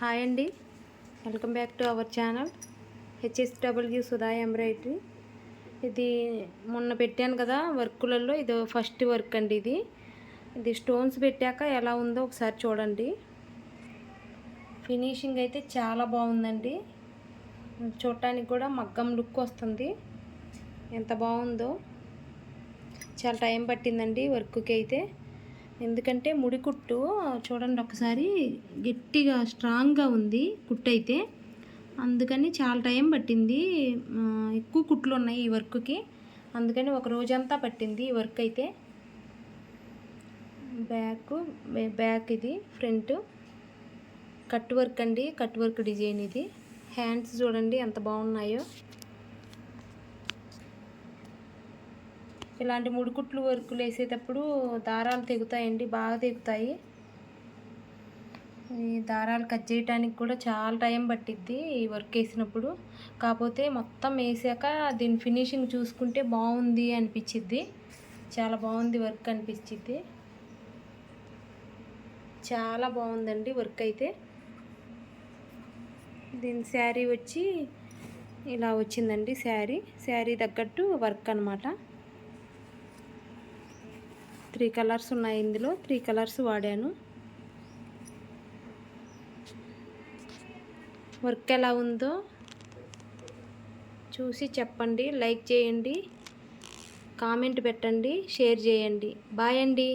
Hi అండి, welcome back to our channel HSW Sudha embroidery. ఇది మొన్న పెట్టాను కదా వర్కులలో, ఇది ఫస్ట్ వర్క్ అండి. ఇది స్టోన్స్ పెట్టాక ఎలా ఉందో ఒకసారి చూడండి. ఫినిషింగ్ అయితే చాలా బాగుందండి. చూడటానికి కూడా మగ్గం లుక్ వస్తుంది. ఎంత బాగుందో. చాలా టైం పట్టిందండి వర్క్కి అయితే. ఎందుకంటే ముడి కుట్టు చూడండి ఒకసారి, గట్టిగా స్ట్రాంగ్గా ఉంది కుట్టు అయితే. అందుకని చాలా టైం పట్టింది. ఎక్కువ కుట్లు ఉన్నాయి ఈ వర్క్కి, అందుకని ఒక రోజంతా పట్టింది ఈ వర్క్ అయితే. బ్యాక్ ఇది ఫ్రంట్ కట్ వర్క్ అండి, కట్ వర్క్ డిజైన్ ఇది. హ్యాండ్స్ చూడండి ఎంత బాగున్నాయో. ఇలాంటి ముడికుట్లు వర్కులు వేసేటప్పుడు దారాలు తెగుతాయండి, బాగా తెగుతాయి. ఈ దారాలు కట్ చేయడానికి కూడా చాలా టైం పట్టిద్ది ఈ వర్క్ వేసినప్పుడు. కాకపోతే మొత్తం వేసాక దీని ఫినిషింగ్ చూసుకుంటే బాగుంది అనిపించిద్ది. చాలా బాగుంది వర్క్ అనిపించిద్ది. చాలా బాగుందండి వర్క్ అయితే. దీని శారీ వచ్చి ఇలా వచ్చిందండి. శారీ తగ్గట్టు వర్క్ అనమాట. 3 కలర్స్ ఉన్నాయి ఇందులో, 3 కలర్స్ వాడాను. వర్క్ ఎలా ఉందో చూసి చెప్పండి, లైక్ చేయండి, కామెంట్ పెట్టండి, షేర్ చేయండి. బాయ్ అండి.